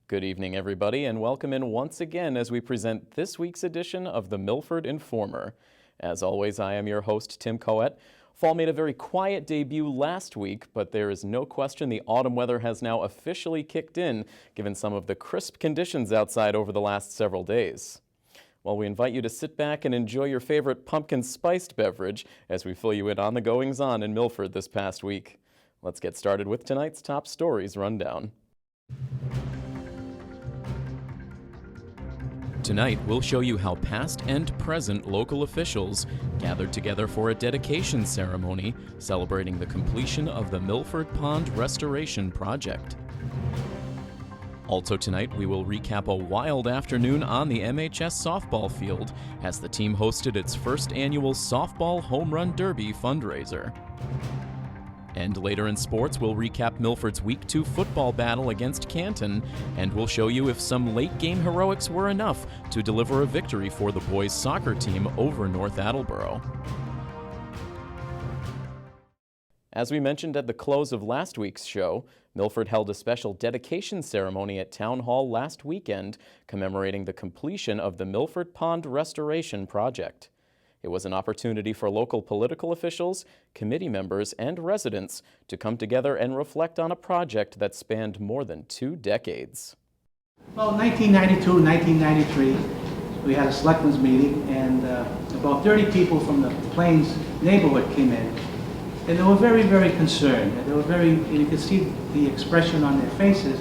Good evening, everybody, and welcome in once again as we present this week's edition of the Milford Informer. As always, I am your host, Tim Caouette. Fall made a very quiet debut last week, but there is no question the autumn weather has now officially kicked in, given some of the crisp conditions outside over the last several days. Well, we invite you to sit back and enjoy your favorite pumpkin-spiced beverage as we fill you in on the goings-on in Milford this past week. Let's get started with tonight's top stories rundown. Tonight, we'll show you how past and present local officials gathered together for a dedication ceremony celebrating the completion of the Milford Pond restoration project. Also tonight, we will recap a wild afternoon on the MHS softball field as the team hosted its first annual softball Homerun Derby fundraiser. And later in sports, we'll recap Milford's Week 2 football battle against Canton, and we'll show you if some late-game heroics were enough to deliver a victory for the boys' soccer team over North Attleboro. As we mentioned at the close of last week's show, Milford held a special dedication ceremony at Town Hall last weekend commemorating the completion of the Milford Pond restoration project. It was an opportunity for local political officials, committee members, and residents to come together and reflect on a project that spanned more than 2 decades. Well, 1992, 1993, we had a selectmen's meeting, and about 30 people from the Plains neighborhood came in, and they were very, very concerned. And they were and you could see the expression on their faces,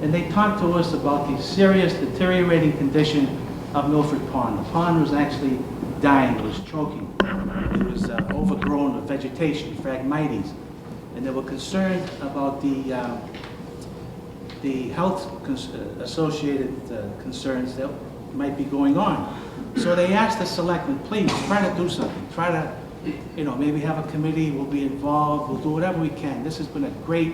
and they talked to us about the serious deteriorating condition of Milford Pond. The pond was actually dying, it was choking. It was overgrown with vegetation, Phragmites, and they were concerned about the health associated concerns that might be going on. So they asked the selectmen, please try to do something. Try to, maybe have a committee, we'll be involved, we'll do whatever we can. This has been a great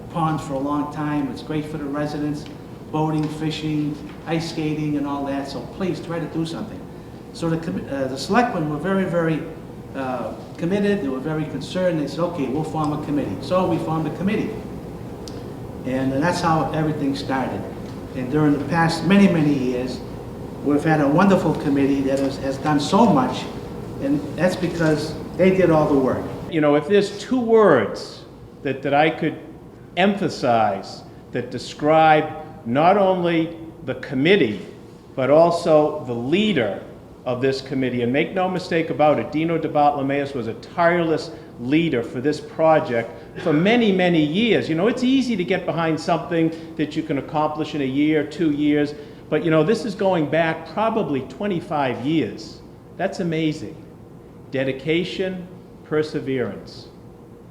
pond for a long time. It's great for the residents, boating, fishing, ice skating, and all that. So please try to do something. So the selectmen were very, very committed. They were very concerned. They said, okay, we'll form a committee. So we formed a committee. And that's how everything started. And during the past many, many years, we've had a wonderful committee that has done so much. And that's because they did all the work. If there's 2 words that I could emphasize that describe not only the committee, but also the leader of this committee, and make no mistake about it, Dino DeBartolomeus was a tireless leader for this project for many, many years. It's easy to get behind something that you can accomplish in a year, 2 years, but this is going back probably 25 years. That's amazing. Dedication, perseverance.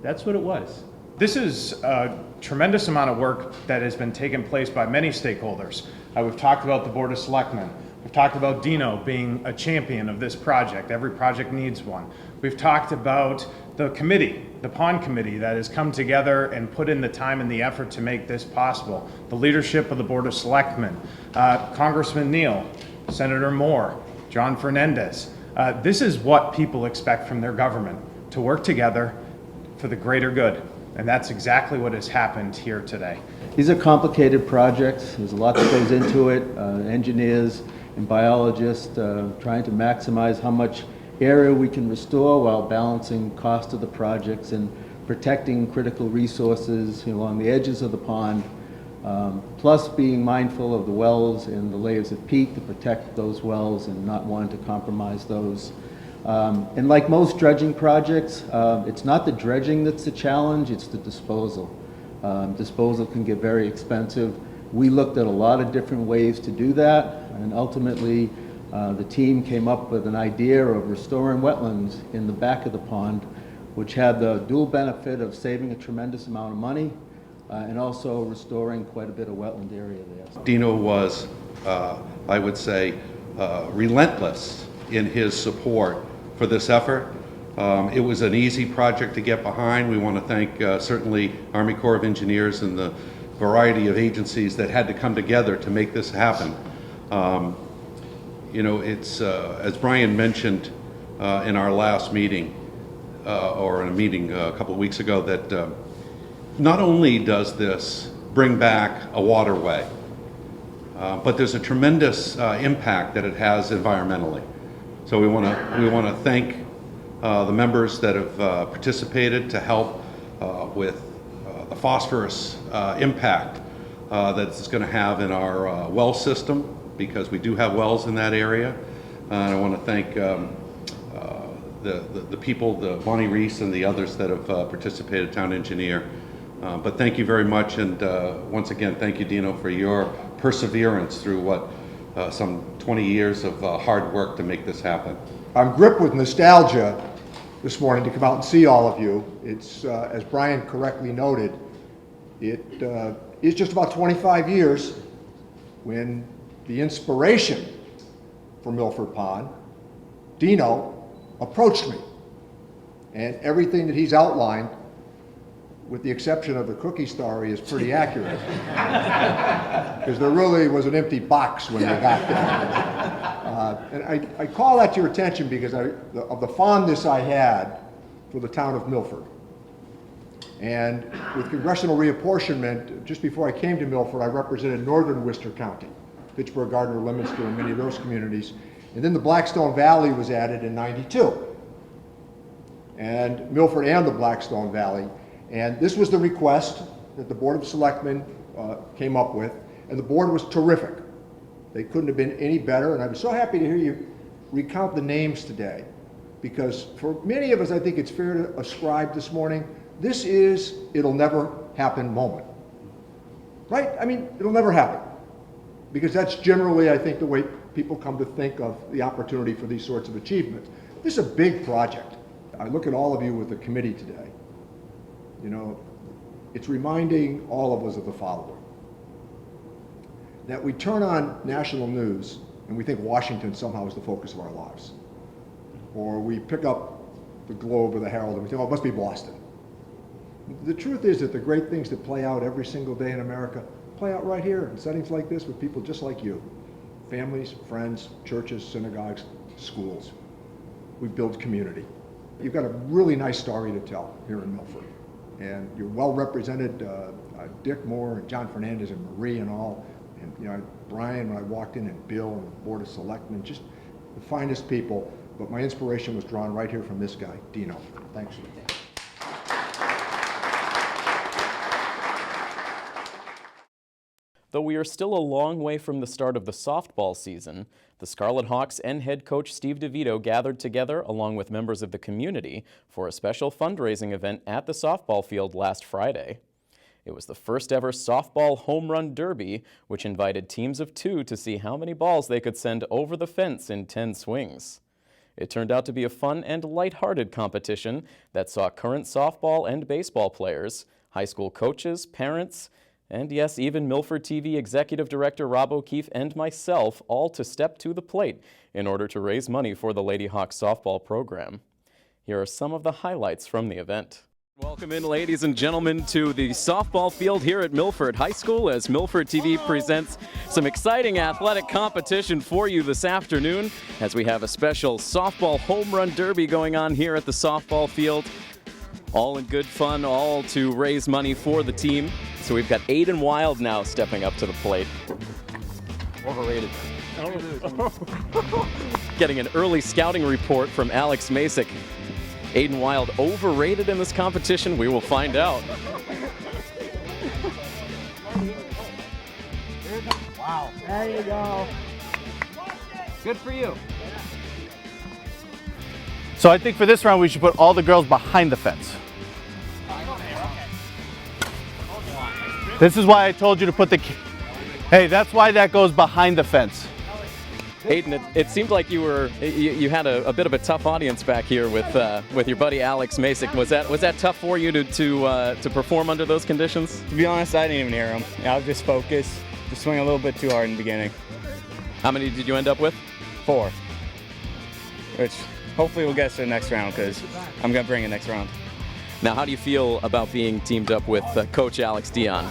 That's what it was. This is a tremendous amount of work that has been taking place by many stakeholders. We've talked about the Board of Selectmen. We've talked about Dino being a champion of this project. Every project needs one. We've talked about the committee, the Pond Committee, that has come together and put in the time and the effort to make this possible. The leadership of the Board of Selectmen, Congressman Neal, Senator Moore, John Fernandez. This is what people expect from their government, to work together for the greater good. And that's exactly what has happened here today. These are complicated projects. There's a lot that goes into it. Engineers and biologists trying to maximize how much area we can restore while balancing cost of the projects and protecting critical resources along the edges of the pond, plus being mindful of the wells and the layers of peat to protect those wells and not wanting to compromise those. And like most dredging projects, it's not the dredging that's the challenge, it's the disposal. Disposal can get very expensive. We looked at a lot of different ways to do that, and ultimately the team came up with an idea of restoring wetlands in the back of the pond, which had the dual benefit of saving a tremendous amount of money and also restoring quite a bit of wetland area there. Dino was, I would say, relentless in his support for this effort. It was an easy project to get behind. We want to thank certainly Army Corps of Engineers and the variety of agencies that had to come together to make this happen. It's, as Brian mentioned in our last meeting, or in a meeting a couple of weeks ago, that not only does this bring back a waterway. But there's a tremendous impact that it has environmentally. So we want to thank the members that have participated to help with the phosphorus impact that it's going to have in our well system, because we do have wells in that area. And I want to thank the people, the Bonnie Reese and the others that have participated, town engineer. But thank you very much, and once again, thank you, Dino, for your perseverance through some 20 years of hard work to make this happen. I'm gripped with nostalgia this morning to come out and see all of you. It's, as Brian correctly noted, it is just about 25 years when the inspiration for Milford Pond, Dino, approached me. And everything that he's outlined, with the exception of the cookie story, is pretty accurate. Because there really was an empty box when we got there. And I call that to your attention because of the fondness I had for the town of Milford. And with congressional reapportionment, just before I came to Milford, I represented northern Worcester County, Pittsburgh, Gardner, Leominster, and many of those communities. And then the Blackstone Valley was added in '92. And Milford and the Blackstone Valley. And this was the request that the Board of Selectmen came up with, and the board was terrific. They couldn't have been any better, and I'm so happy to hear you recount the names today, because for many of us, I think it's fair to ascribe this morning, this is it'll never happen moment. Right? I mean, it'll never happen. Because that's generally, I think, the way people come to think of the opportunity for these sorts of achievements. This is a big project. I look at all of you with the committee today. You know, it's reminding all of us of the following. That we turn on national news and we think Washington somehow is the focus of our lives. Or we pick up the Globe or the Herald and we think, oh, it must be Boston. The truth is that the great things that play out every single day in America play out right here in settings like this with people just like you. Families, friends, churches, synagogues, schools. We build community. You've got a really nice story to tell here in Milford. And you're well represented, Dick Moore and John Fernandez and Marie and all. And you know, Brian, when I walked in, and Bill and the Board of Selectmen, just the finest people. But my inspiration was drawn right here from this guy, Dino. Thanks. Though we are still a long way from the start of the softball season, the Scarlet Hawks and head coach Steve DeVito gathered together along with members of the community for a special fundraising event at the softball field last Friday. It was the first ever softball Homerun Derby, which invited teams of 2 to see how many balls they could send over the fence in 10 swings. It turned out to be a fun and lighthearted competition that saw current softball and baseball players, high school coaches, parents, and yes, even Milford TV Executive Director Rob O'Keefe and myself all to step to the plate in order to raise money for the Lady Hawks softball program. Here are some of the highlights from the event. Welcome in, ladies and gentlemen, to the softball field here at Milford High School as Milford TV presents some exciting athletic competition for you this afternoon as we have a special softball Homerun Derby going on here at the softball field. All in good fun, all to raise money for the team. So we've got Aiden Wild now stepping up to the plate. Overrated. Getting an early scouting report from Alex Masick. Aiden Wild overrated in this competition? We will find out. Wow. There you go. Good for you. So I think for this round we should put all the girls behind the fence. This is why I told you to put the... Hey, that's why that goes behind the fence. Aiden, it seemed like you had a bit of a tough audience back here with your buddy Alex Masick. Was that tough for you to perform under those conditions? To be honest, I didn't even hear him. I was just focused, just swing a little bit too hard in the beginning. How many did you end up with? 4. Which hopefully we'll get us to the next round because I'm going to bring it next round. Now, how do you feel about being teamed up with Coach Alex Dion?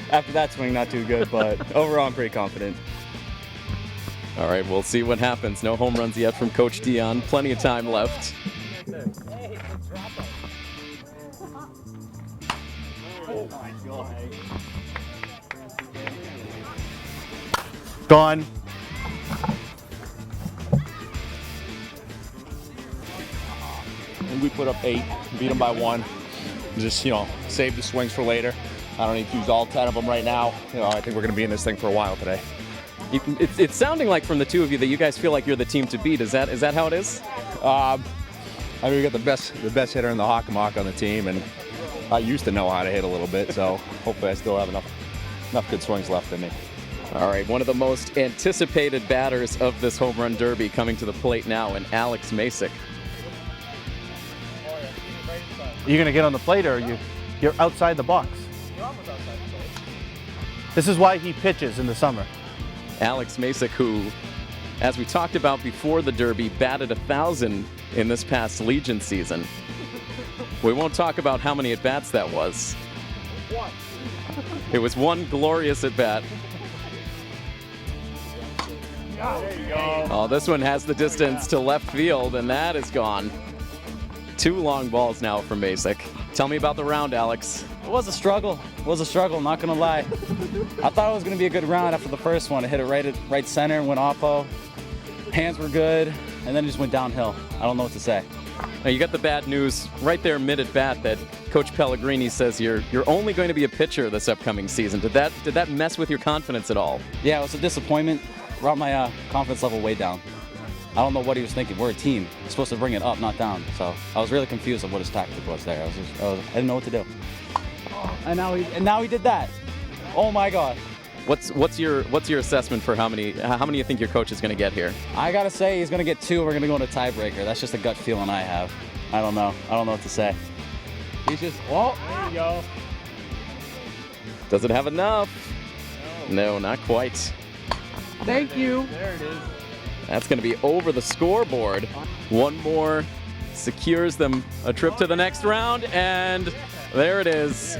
After that swing, not too good, but overall I'm pretty confident. All right, we'll see what happens. No home runs yet from Coach Dion. Plenty of time left. Gone. And we put up 8, beat them by 1. Just, save the swings for later. I don't need to use all 10 of them right now. I think we're going to be in this thing for a while today. It's sounding like from the two of you that you guys feel like you're the team to beat. Is that how it is? I mean, we got the best hitter in the Hockomock on the team, and I used to know how to hit a little bit, so hopefully I still have enough good swings left in me. All right, one of the most anticipated batters of this home run derby coming to the plate now, and Alex Masick. Are you going to get on the plate, or you're outside the box? This is why he pitches in the summer. Alex Masick, who, as we talked about before the Derby, batted 1,000 in this past Legion season. We won't talk about how many at-bats that was. It was one glorious at-bat. Oh, this one has the distance to left field, and that is gone. 2 long balls now for Masick. Tell me about the round, Alex. It was a struggle. Not gonna lie. I thought it was gonna be a good round after the first one. I hit it right center, went oppo. Hands were good, and then it just went downhill. I don't know what to say. Now you got the bad news right there mid at bat that Coach Pellegrini says you're only going to be a pitcher this upcoming season. Did that mess with your confidence at all? Yeah, it was a disappointment. Brought my confidence level way down. I don't know what he was thinking. We're a team. We're supposed to bring it up, not down. So I was really confused of what his tactic was there. I didn't know what to do. And now he did that. Oh my God. What's your assessment for how many you think your coach is going to get here? I gotta say he's gonna get 2. We're gonna go into tiebreaker. That's just a gut feeling I have. I don't know what to say. He's just there you go. Does it have enough? No, not quite. Thank you. There it is. That's going to be over the scoreboard. One more secures them a trip to the next round, and there it is.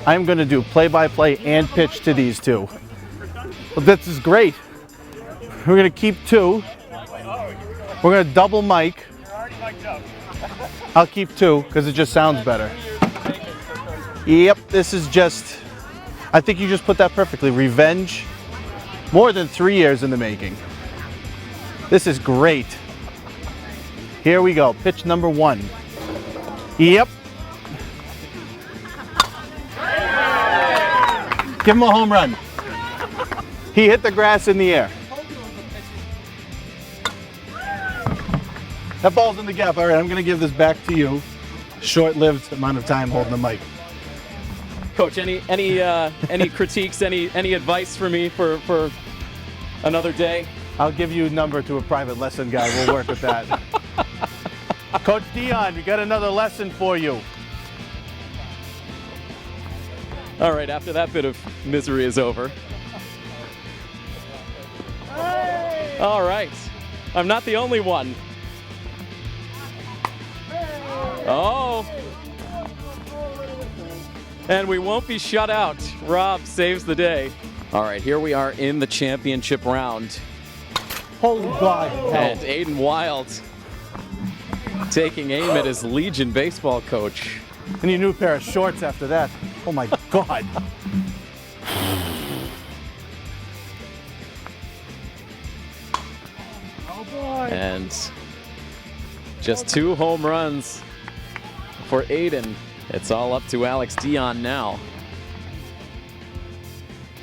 I'm going to do play-by-play and pitch to these two. Well, this is great. We're going to keep 2. We're going to double mic. I'll keep 2 because it just sounds better. Yep, this is just, I think you just put that perfectly. Revenge, more than 3 years in the making. This is great. Here we go, pitch number 1. Yep. Give him a home run. He hit the grass in the air. That ball's in the gap. All right, I'm going to give this back to you. Short-lived amount of time holding the mic. Coach, any critiques, any advice for me for another day? I'll give you a number to a private lesson guy. We'll work with that. Coach Dion, we got another lesson for you. All right, after that bit of misery is over. All right, I'm not the only one. Oh. And we won't be shut out. Rob saves the day. All right, here we are in the championship round. Holy God. And Aiden Wild taking aim at his Legion baseball coach. I need a new pair of shorts after that. Oh my God. Oh boy. And just 2 home runs for Aiden. It's all up to Alex Dion now.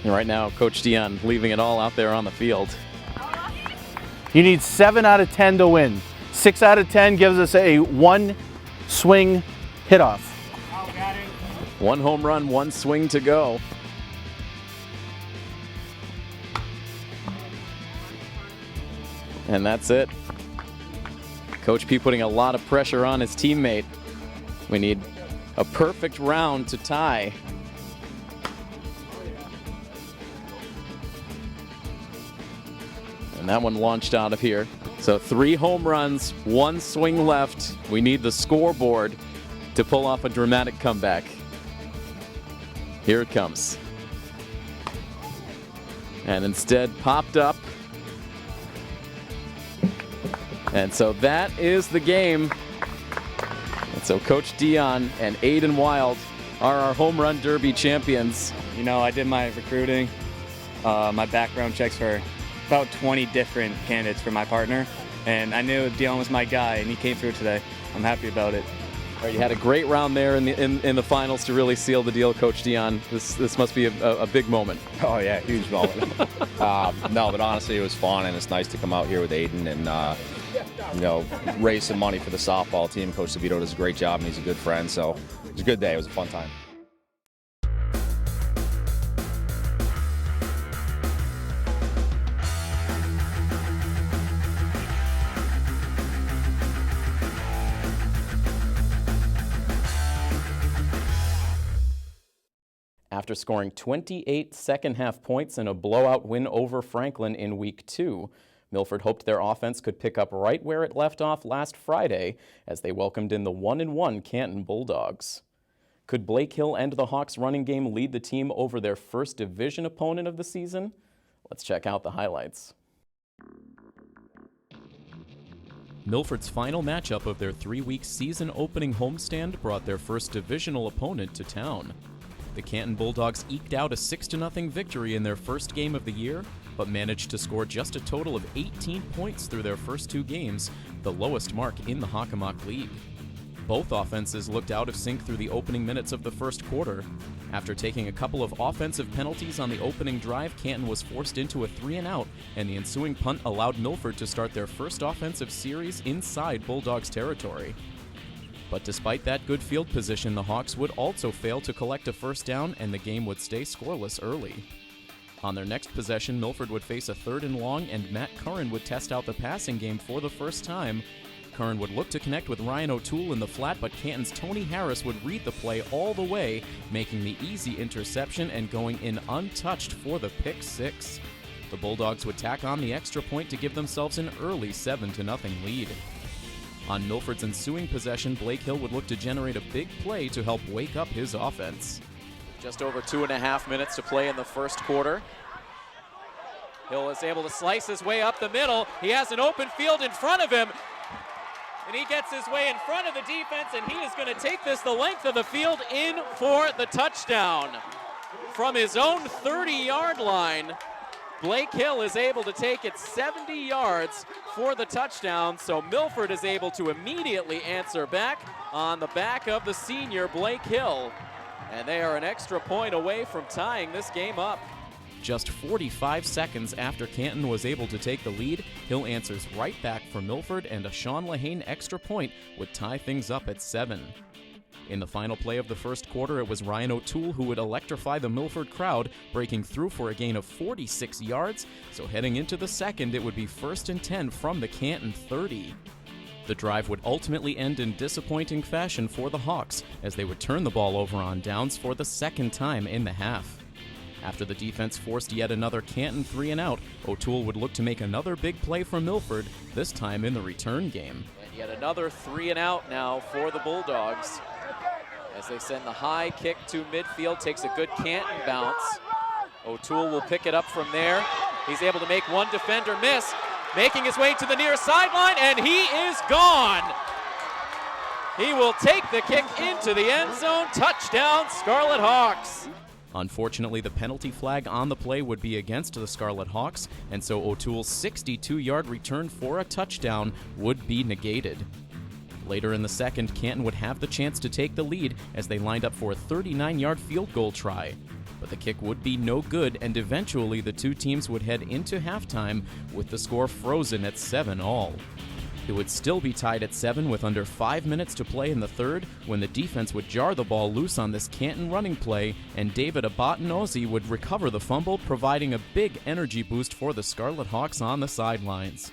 And right now, Coach Dion leaving it all out there on the field. You need 7 out of 10 to win. 6 out of 10 gives us a 1 swing hit off. 1 home run, 1 swing to go. And that's it. Coach P putting a lot of pressure on his teammate. We need a perfect round to tie. And that one launched out of here. So 3 home runs, 1 swing left. We need the scoreboard to pull off a dramatic comeback. Here it comes. And instead popped up. And so that is the game. And so Coach Dion and Aiden Wild are our Home Run Derby champions. You know, I did my recruiting, my background checks for about 20 different candidates for my partner, and I knew Dion was my guy, and he came through today. I'm happy about it. All right, you had a great round there in the finals to really seal the deal, Coach Dion. This must be a big moment. Oh yeah, huge moment. No, but honestly, it was fun, and it's nice to come out here with Aiden and raise some money for the softball team. Coach DeVito does a great job, and he's a good friend. So it was a good day. It was a fun time. After scoring 28 second-half points in a blowout win over Franklin in Week 2, Milford hoped their offense could pick up right where it left off last Friday as they welcomed in the 1-1 Canton Bulldogs. Could Blake Hill and the Hawks running game lead the team over their first division opponent of the season? Let's check out the highlights. Milford's final matchup of their 3-week season opening homestand brought their first divisional opponent to town. The Canton Bulldogs eked out a 6-0 victory in their first game of the year, but managed to score just a total of 18 points through their first 2 games, the lowest mark in the Hockomock League. Both offenses looked out of sync through the opening minutes of the first quarter. After taking a couple of offensive penalties on the opening drive, Canton was forced into a 3-and-out, and the ensuing punt allowed Milford to start their first offensive series inside Bulldogs territory. But despite that good field position, the Hawks would also fail to collect a first down, and the game would stay scoreless early. On their next possession, Milford would face a 3rd and long, and Matt Curran would test out the passing game for the first time. Curran would look to connect with Ryan O'Toole in the flat, but Canton's Tony Harris would read the play all the way, making the easy interception and going in untouched for the pick 6. The Bulldogs would tack on the extra point to give themselves an early 7-0 lead. On Milford's ensuing possession, Blake Hill would look to generate a big play to help wake up his offense. Just over 2.5 minutes to play in the first quarter. Hill is able to slice his way up the middle. He has an open field in front of him, and he gets his way in front of the defense, and he is going to take this the length of the field in for the touchdown. From his own 30-yard line, Blake Hill is able to take it 70 yards for the touchdown, so Milford is able to immediately answer back on the back of the senior Blake Hill. And they are an extra point away from tying this game up. Just 45 seconds after Canton was able to take the lead, Hill answers right back for Milford, and a Sean Lehane extra point would tie things up at 7. In the final play of the first quarter, it was Ryan O'Toole who would electrify the Milford crowd, breaking through for a gain of 46 yards, so heading into the second, it would be 1st and 10 from the Canton 30. The drive would ultimately end in disappointing fashion for the Hawks, as they would turn the ball over on downs for the second time in the half. After the defense forced yet another Canton 3-and-out, O'Toole would look to make another big play for Milford, this time in the return game. And yet another 3-and-out now for the Bulldogs, as they send the high kick to midfield, takes a good Canton bounce. O'Toole will pick it up from there. He's able to make one defender miss, making his way to the near sideline, and he is gone. He will take the kick into the end zone. Touchdown, Scarlet Hawks. Unfortunately, the penalty flag on the play would be against the Scarlet Hawks, and so O'Toole's 62-yard return for a touchdown would be negated. Later in the second, Canton would have the chance to take the lead as they lined up for a 39-yard field goal try. But the kick would be no good, and eventually the two teams would head into halftime with the score frozen at 7-all. It would still be tied at 7 with under 5 minutes to play in the third, when the defense would jar the ball loose on this Canton running play, and David Abatanozzi would recover the fumble, providing a big energy boost for the Scarlet Hawks on the sidelines.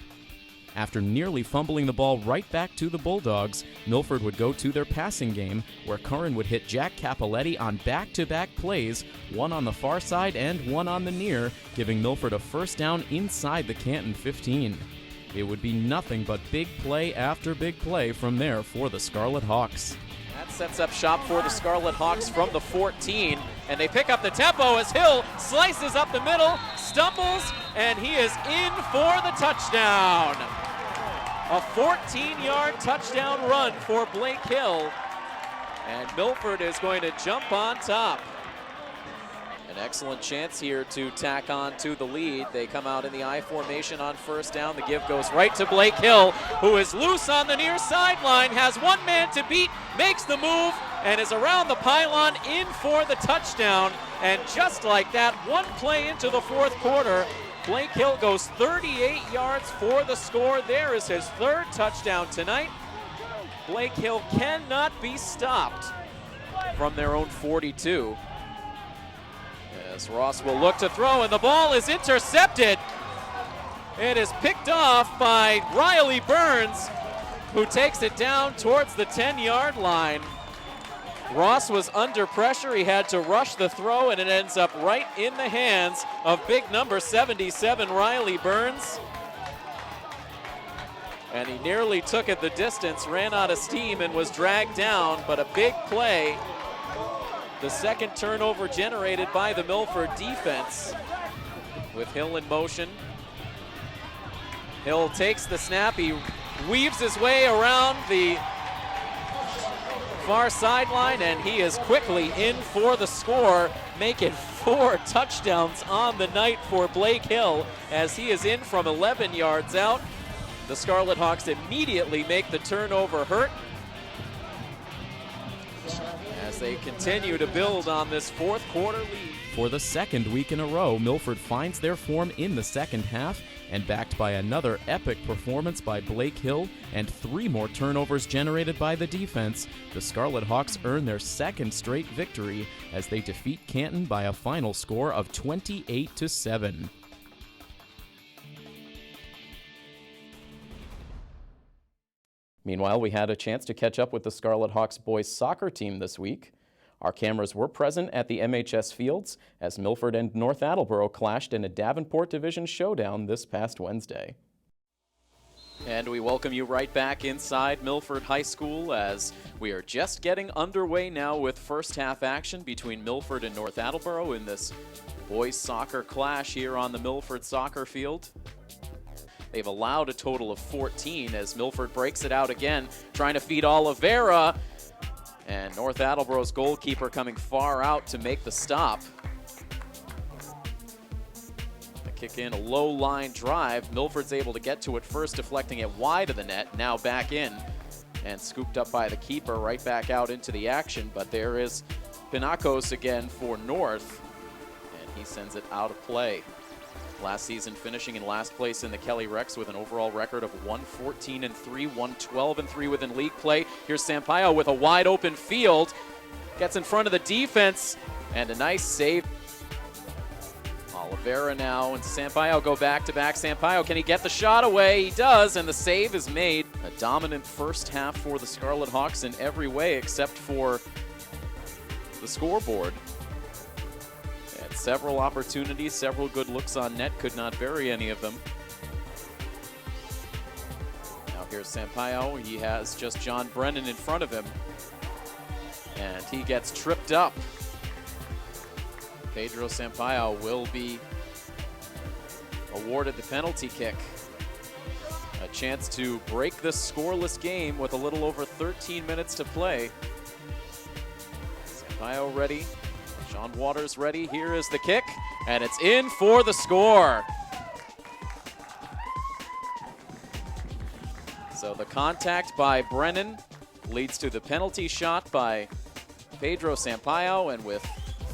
After nearly fumbling the ball right back to the Bulldogs, Milford would go to their passing game, where Curran would hit Jack Capoletti on back-to-back plays, one on the far side and one on the near, giving Milford a first down inside the Canton 15. It would be nothing but big play after big play from there for the Scarlet Hawks. That sets up shop for the Scarlet Hawks from the 14, and they pick up the tempo as Hill slices up the middle, stumbles, and he is in for the touchdown. A 14-yard touchdown run for Blake Hill. And Milford is going to jump on top. An excellent chance here to tack on to the lead. They come out in the I formation on first down. The give goes right to Blake Hill, who is loose on the near sideline, has one man to beat, makes the move, and is around the pylon in for the touchdown. And just like that, one play into the fourth quarter, Blake Hill goes 38 yards for the score. There is his third touchdown tonight. Blake Hill cannot be stopped from their own 42. As Ross will look to throw, and the ball is intercepted. It is picked off by Riley Burns, who takes it down towards the 10-yard line. Ross was under pressure. He had to rush the throw, and it ends up right in the hands of big number 77, Riley Burns. And he nearly took it the distance, ran out of steam, and was dragged down, but a big play. The second turnover generated by the Milford defense with Hill in motion. Hill takes the snap. He weaves his way around the far sideline, and he is quickly in for the score, making 4 touchdowns on the night for Blake Hill as he is in from 11 yards out. The Scarlet Hawks immediately make the turnover hurt as they continue to build on this fourth quarter lead. For the second week in a row, Milford finds their form in the second half, and backed by another epic performance by Blake Hill and 3 more turnovers generated by the defense, the Scarlet Hawks earn their second straight victory as they defeat Canton by a final score of 28-7. Meanwhile, we had a chance to catch up with the Scarlet Hawks boys soccer team this week. Our cameras were present at the MHS fields as Milford and North Attleboro clashed in a Davenport Division showdown this past Wednesday. And we welcome you right back inside Milford High School as we are just getting underway now with first half action between Milford and North Attleboro in this boys soccer clash here on the Milford soccer field. They've allowed a total of 14 as Milford breaks it out again, trying to feed Oliveira. And North Attleboro's goalkeeper coming far out to make the stop. A kick in, a low line drive. Milford's able to get to it first, deflecting it wide of the net. Now back in and scooped up by the keeper, right back out into the action. But there is Pinacos again for North, and he sends it out of play. Last season finishing in last place in the Kelly Rex with an overall record of 1-14-3, 1-12-3 within league play. Here's Sampaio with a wide open field. Gets in front of the defense and a nice save. Oliveira now and Sampaio go back to back. Sampaio, can he get the shot away? He does, and the save is made. A dominant first half for the Scarlet Hawks in every way except for the scoreboard. Several opportunities, several good looks on net, could not bury any of them. Now here's Sampaio. He has just John Brennan in front of him, and he gets tripped up. Pedro Sampaio will be awarded the penalty kick. A chance to break this scoreless game with a little over 13 minutes to play. Sampaio ready. Sean Waters ready. Here is the kick, and it's in for the score. So the contact by Brennan leads to the penalty shot by Pedro Sampaio, and with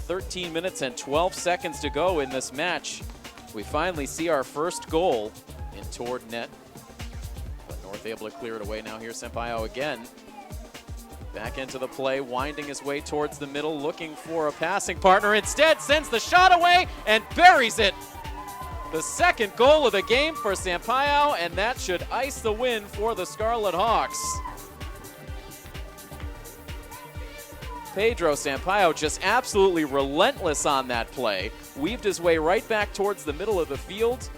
13 minutes and 12 seconds to go in this match, we finally see our first goal in toward net. But North able to clear it away. Now here's Sampaio again. Back into the play, winding his way towards the middle, looking for a passing partner. Instead, sends the shot away and buries it. The second goal of the game for Sampaio, and that should ice the win for the Scarlet Hawks. Pedro Sampaio just absolutely relentless on that play. Weaved his way right back towards the middle of the field,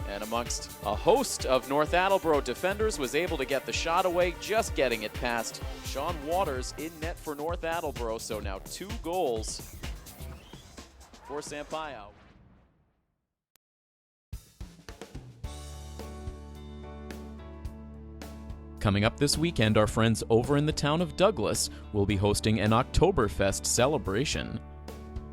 and amongst a host of North Attleboro defenders was able to get the shot away, just getting it past Sean Waters in net for North Attleboro. So now 2 goals for Sampaio. Coming up this weekend, our friends over in the town of Douglas will be hosting an Oktoberfest celebration.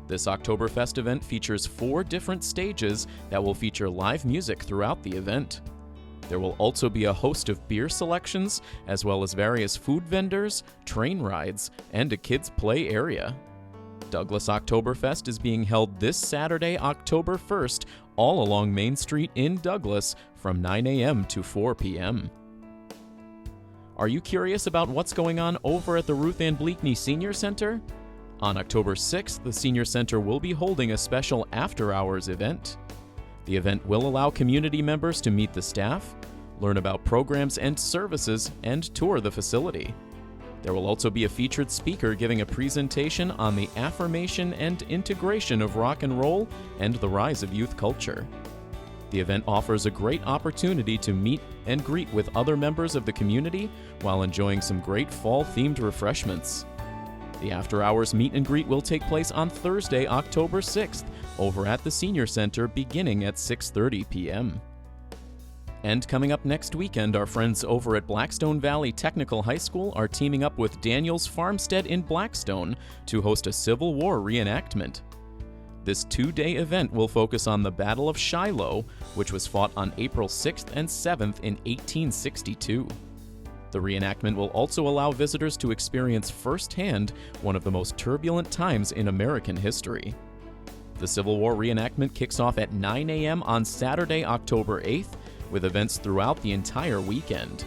This Oktoberfest event features 4 different stages that will feature live music throughout the event. There will also be a host of beer selections, as well as various food vendors, train rides, and a kids' play area. Douglas Oktoberfest is being held this Saturday, October 1st, all along Main Street in Douglas from 9 a.m. to 4 p.m. Are you curious about what's going on over at the Ruth Ann Bleakney Senior Center? On October 6th, the Senior Center will be holding a special after-hours event. The event will allow community members to meet the staff, learn about programs and services, and tour the facility. There will also be a featured speaker giving a presentation on the affirmation and integration of rock and roll and the rise of youth culture. The event offers a great opportunity to meet and greet with other members of the community while enjoying some great fall-themed refreshments. The after-hours meet and greet will take place on Thursday, October 6th, over at the Senior Center beginning at 6:30 p.m. And coming up next weekend, our friends over at Blackstone Valley Technical High School are teaming up with Daniels Farmstead in Blackstone to host a Civil War reenactment. This 2-day event will focus on the Battle of Shiloh, which was fought on April 6th and 7th in 1862. The reenactment will also allow visitors to experience firsthand one of the most turbulent times in American history. The Civil War reenactment kicks off at 9 a.m. on Saturday, October 8th, with events throughout the entire weekend.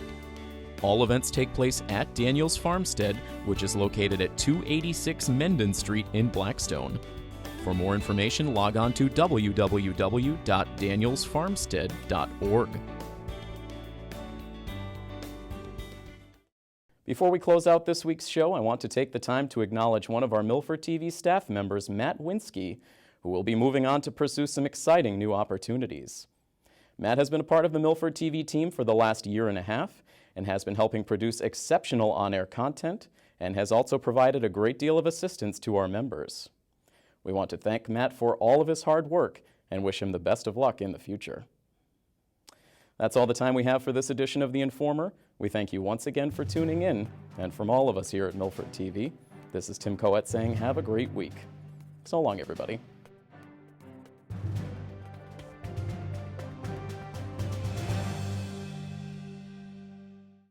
All events take place at Daniels Farmstead, which is located at 286 Mendon Street in Blackstone. For more information, log on to www.danielsfarmstead.org. Before we close out this week's show, I want to take the time to acknowledge one of our Milford TV staff members, Matt Winsky, who will be moving on to pursue some exciting new opportunities. Matt has been a part of the Milford TV team for the last year and a half and has been helping produce exceptional on-air content and has also provided a great deal of assistance to our members. We want to thank Matt for all of his hard work and wish him the best of luck in the future. That's all the time we have for this edition of The Informer. We thank you once again for tuning in, and from all of us here at Milford TV, this is Tim Caouette saying have a great week. So long, everybody.